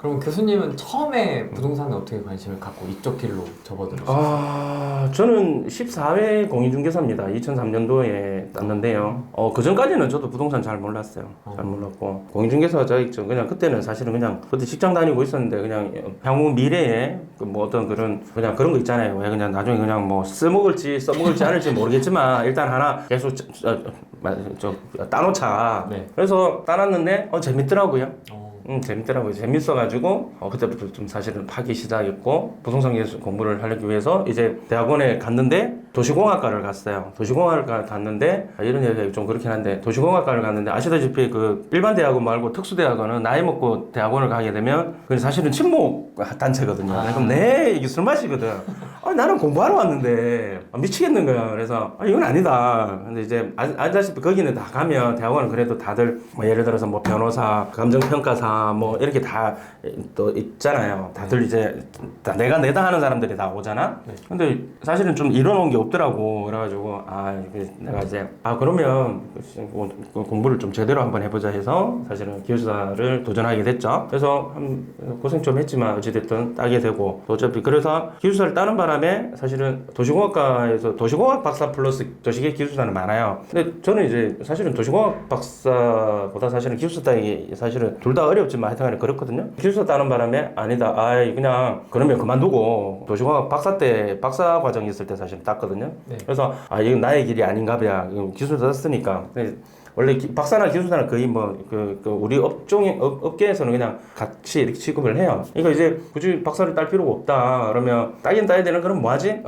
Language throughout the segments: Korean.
그럼 교수님은 처음에 부동산에 어떻게 관심을 갖고 이쪽 길로 접어들었어요? 저는 14회 공인중개사입니다. 2003년도에 땄는데요. 그 전까지는 저도 부동산 잘 몰랐어요. 잘 몰랐고 공인중개사 자격증 그냥 그때는 사실은 그냥 그때 직장 다니고 있었는데 그냥 향후 미래에 뭐 어떤 그냥 그런 거 있잖아요. 왜 그냥 나중에 그냥 뭐 써먹을지 않을지 모르겠지만 일단 하나 계속 따놓자. 네. 그래서 따놨는데 재밌더라고요. 재밌더라고요. 재밌어가지고 그때부터 좀 사실은 파기 시작했고 부동산 기술 공부를 하기 위해서 이제 대학원에 갔는데 도시공학과를 갔어요. 도시공학과를 갔는데 이런 얘기가 좀 그렇긴 한데 도시공학과를 갔는데 아시다시피 그 일반 대학원 말고 특수대학원은 나이 먹고 대학원을 가게 되면 그건 사실은 친목 단체거든요. 그럼 이게 술 마시거든. 나는 공부하러 왔는데 미치겠는 거야. 그래서 이건 아니다. 근데 이제 아시다시피 거기는 다 가면 대학원은 그래도 다들 뭐 예를 들어서 뭐 변호사, 감정평가사 뭐 이렇게 다 또 있잖아요. 다들 이제 다 내가 내다 하는 사람들이 다 오잖아. 근데 사실은 좀 이뤄놓은 게 없더라고. 그래가지고 내가 이제 그러면 공부를 좀 제대로 한번 해보자 해서 사실은 기술사를 도전하게 됐죠. 그래서 고생 좀 했지만 어찌됐든 따게 되고 어차피 그래서 기술사를 따는 바람에 사실은 도시공학과에서 도시공학 박사 플러스 도시계획 기술사는 많아요. 근데 저는 이제 사실은 도시공학 박사보다 사실은 기술사 따기 사실은 둘 다 어렵지만 하여튼간에 그렇거든요. 기술사 따는 바람에 아니다. 그냥 그러면 그만두고 도시공학 박사 때 박사 과정 있을 때 사실 땄거든요. 네. 그래서 이건 나의 길이 아닌가 봐야 기술사 땄으니까. 원래 박사나 기술사는 거의 우리 업계에서는 그냥 같이 이렇게 취급을 해요. 그러니까 이제 굳이 박사를 딸 필요가 없다. 그러면 따긴 따야 되는 그럼 뭐하지?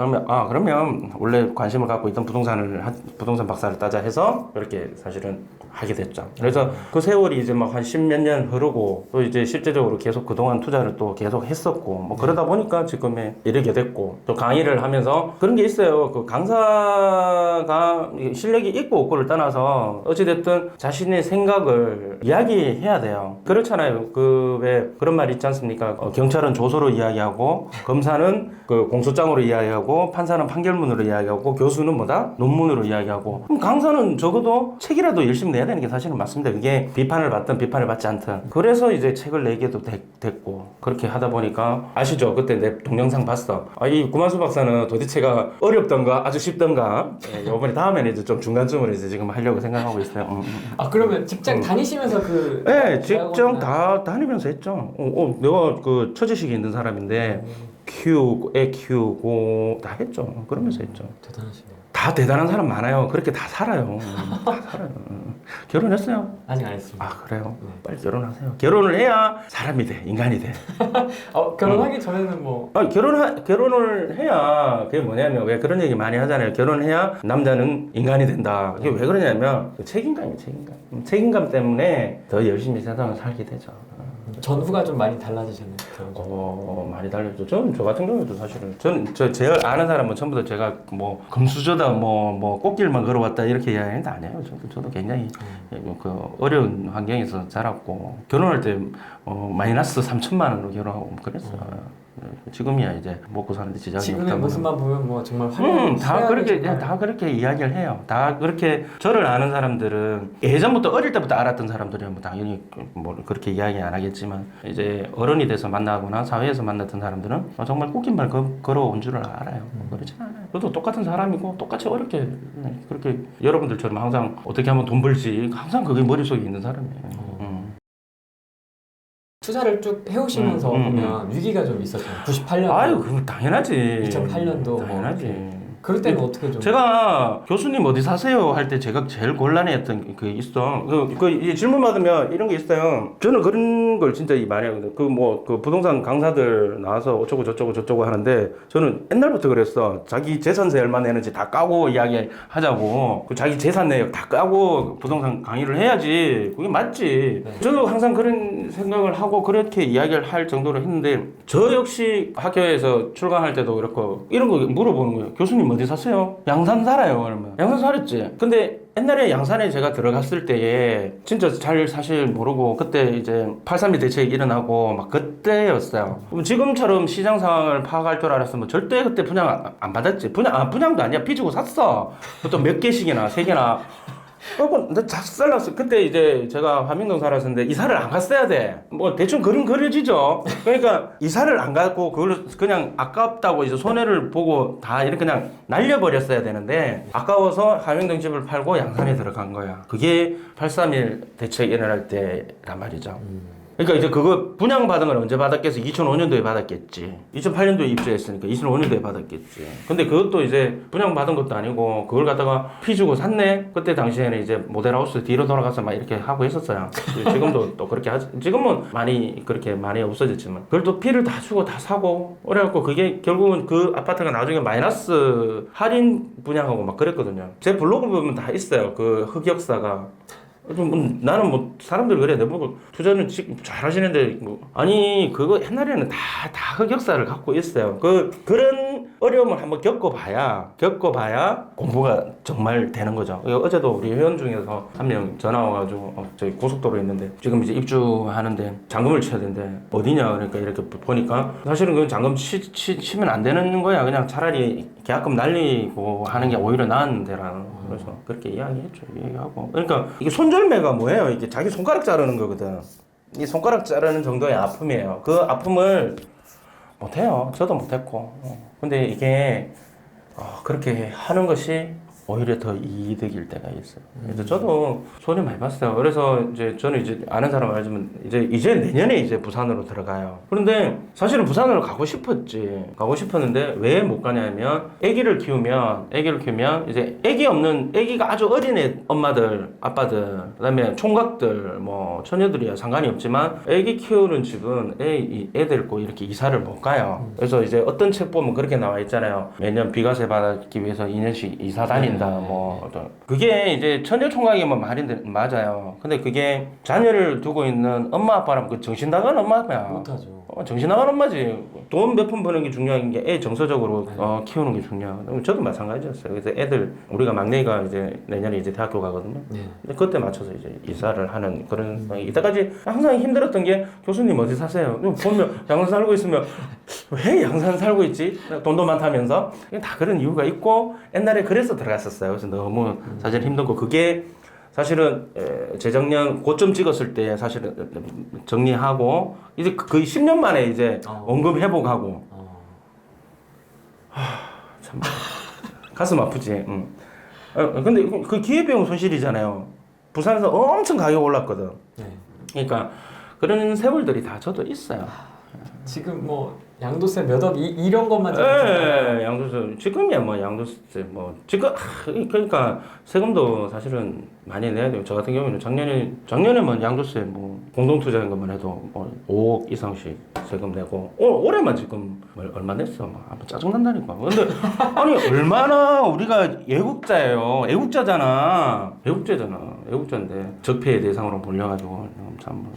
그러면 원래 관심을 갖고 있던 부동산 박사를 따자 해서 그렇게 사실은 하게 됐죠. 그래서 그 세월이 이제 막 한 10몇 년 흐르고 또 이제 실제적으로 계속 그동안 투자를 또 계속 했었고 뭐 그러다 보니까 지금에 이르게 됐고 또 강의를 하면서 그런 게 있어요. 그 강사가 실력이 있고 없고를 떠나서 어찌됐든 자신의 생각을 이야기해야 돼요. 그렇잖아요. 왜 그런 말 있지 않습니까? 경찰은 조서로 이야기하고 검사는 그 공소장으로 이야기하고 판사는 판결문으로 이야기하고 교수는 논문으로 이야기하고 그럼 강사는 적어도 책이라도 열심히 내야 되는 게 사실은 맞습니다. 그게 비판을 받든 비판을 받지 않든. 그래서 이제 책을 내게도 됐고 그렇게 하다 보니까 아시죠? 그때 내 동영상 봤어. 이 구만수 박사는 도대체가 어렵던가 아주 쉽던가 이번에 다음에는 이제 좀 중간쯤으로 이제 지금 하려고 생각하고 있어요. 그러면 직장 다니시면서 네, 직장 다 다니면서 했죠. 내가 그 처지식이 있는 사람인데 애 키우고 다 했죠. 그러면서 했죠. 대단하시네요. 다 대단한 사람 많아요. 그렇게 다 살아요. 다 살아요. 결혼했어요? 아직 안 했습니다. 그래요? 네. 빨리 결혼하세요. 결혼을 해야 사람이 돼. 인간이 돼. 결혼하기 전에는 뭐 결혼을 해야 그게 뭐냐면 왜 그런 얘기 많이 하잖아요. 결혼을 해야 남자는 인간이 된다. 그게 왜 그러냐면 책임감이에요. 책임감 때문에 더 열심히 세상을 살게 되죠. 전후가 좀 많이 달라지셨네요. 많이 달라졌죠. 저 같은 경우에도 사실은 제 아는 사람은 전부 다 제가 뭐 금수저다 뭐 꽃길만 걸어왔다 이렇게 이야기하는데 아니에요. 저도 굉장히 그 어려운 환경에서 자랐고 결혼할 때 마이너스 3천만 원으로 결혼하고 그랬어요. 지금이야 이제 먹고 사는데 지장이 없다. 지금의 모습만 보면 뭐 정말 화려한 다 그렇게 이야기를 해요. 다 그렇게 저를 아는 사람들은 예전부터 어릴 때부터 알았던 사람들이면 뭐 당연히 뭐 그렇게 이야기 안 하겠지만 이제 어른이 돼서 만나거나 사회에서 만났던 사람들은 정말 꽃길만 걸어온 줄을 알아요. 그렇지 않아요. 저도 똑같은 사람이고 똑같이 어렵게 그렇게 여러분들처럼 항상 어떻게 하면 돈 벌지 항상 그게 머릿속에 있는 사람이에요. 투자를 쭉 해오시면서 보면 위기가 좀 있었잖아요. 98년. 그럼 당연하지. 2008년도 당연하지. 그럴 때는 어떻게 좀 제가 교수님 어디 사세요 할 때 제가 제일 곤란해했던 그 있어. 이 질문 받으면 이런 게 있어요. 저는 그런 걸 진짜 많이 하거든요. 그 부동산 강사들 나와서 어쩌고 저쩌고 하는데 저는 옛날부터 그랬어. 자기 재산세 얼마 내는지 다 까고 이야기하자고. 자기 재산 내역 다 까고 부동산 강의를 해야지. 그게 맞지. 네. 저도 항상 그런 생각을 하고 그렇게 이야기를 할 정도로 했는데 저 역시 학교에서 출강할 때도 그렇고 이런 거 물어보는 거예요. 교수님 어디 사세요? 양산 살아요. 그러면 양산 살았지. 근데 옛날에 양산에 제가 들어갔을 때에 진짜 잘 사실 모르고 그때 이제 8.3일 대책이 일어나고 막 그때였어요. 지금처럼 시장 상황을 파악할 줄 알았으면 절대 그때 분양 안 받았지. 분양도 아니야. 빚주고 샀어. 또 몇 개씩이나 3개나 근데 작살났어. 그때 이제 제가 화명동 살았었는데 이사를 안 갔어야 돼. 뭐 대충 그림 그려지죠. 그러니까 이사를 안 가고 그걸 그냥 아깝다고 이제 손해를 보고 다 이렇게 그냥 날려버렸어야 되는데 아까워서 화명동 집을 팔고 양산에 들어간 거야. 그게 8.3일 대책 일어날 때란 말이죠. 그러니까 이제 그거 분양받은 건 언제 받았겠어? 2005년도에 받았겠지. 2008년도에 입주했으니까 2005년도에 받았겠지. 근데 그것도 이제 분양받은 것도 아니고 그걸 갖다가 피 주고 샀네? 그때 당시에는 이제 모델하우스 뒤로 돌아가서 막 이렇게 하고 있었어요. 지금도 또 그렇게 하지. 지금은 그렇게 많이 없어졌지만. 그걸 또 피를 다 주고 다 사고. 그래갖고 그게 결국은 그 아파트가 나중에 마이너스 할인 분양하고 막 그랬거든요. 제 블로그 보면 다 있어요. 그 흑역사가. 나는 뭐 사람들 그래 내보고 투자는 잘하시는데 뭐 아니 그거 옛날에는 다 흑역사를 갖고 있어요. 그런 어려움을 한번 겪어봐야 공부가 정말 되는 거죠. 어제도 우리 회원 중에서 한 명 전화 와가지고 저기 고속도로에 있는데 지금 이제 입주하는데 잔금을 쳐야 된대. 어디냐 그러니까 이렇게 보니까 사실은 그 잔금 치면 안 되는 거야. 그냥 차라리 계약금 날리고 하는 게 오히려 나은 데라는. 그래서 그렇게 이야기했죠. 이야기하고 그러니까 이게 손절매가 뭐예요? 이게 자기 손가락 자르는 거거든. 이 손가락 자르는 정도의 아픔이에요. 그 아픔을 못해요. 저도 못했고. 근데 이게 그렇게 하는 것이 오히려 더 이득일 때가 있어요. 그래서 저도 손해 많이 봤어요. 그래서 이제 저는 이제 아는 사람 알지만 이제 내년에 이제 부산으로 들어가요. 그런데 사실은 부산으로 가고 싶었는데 왜 못 가냐면 아기를 키우면 이제 아기가 아주 어린 엄마들, 아빠들, 그다음에 총각들, 뭐 처녀들이야 상관이 없지만 아기 키우는 집은 애 데리고 이렇게 이사를 못 가요. 그래서 이제 어떤 책 보면 그렇게 나와 있잖아요. 매년 비과세 받기 위해서 2년씩 이사 다닌다. 뭐 그게 이제 처녀 총각이면 말인데 맞아요. 근데 그게 자녀를 두고 있는 엄마 아빠라면 그 정신 나간 엄마야. 못하죠. 정신 나간 엄마지. 돈 몇 푼 버는 게 중요한 게 애 정서적으로 키우는 게 중요하고. 저도 마찬가지였어요. 그래서 우리가 막내가 이제 내년에 이제 대학교 가거든요. 근데 그때 맞춰서 이제 이사를 하는 그런 상황이 이때까지 항상 힘들었던 게 교수님 어디 사세요? 보면 양산 살고 있으면 왜 양산 살고 있지? 돈도 많다면서 다 그런 이유가 있고 옛날에 그래서 들어갔었어요. 그래서 너무 사실 힘들고 그게 사실은 재작년 고점 찍었을 때 사실은 정리하고 이제 거의 10년 만에 이제 원금 회복하고 참 가슴 아프지. 근데 그 기회비용 손실이잖아요. 부산에서 엄청 가격 올랐거든. 그러니까 그런 세월들이 다 저도 있어요. 지금 뭐 양도세 몇 억 이런 것만 양도세 지금이야 뭐 양도세 뭐 지금 그러니까 세금도 사실은 많이 내야 돼요. 저 같은 경우는 작년에 뭐 양도세 뭐 공동투자인 것만 해도 뭐 5억 이상씩 세금 내고 올해만 지금 얼마 냈어? 막 한번 짜증난다니까. 근데 아니 얼마나 우리가 애국자잖아. 애국자인데 적폐의 대상으로 몰려가지고 참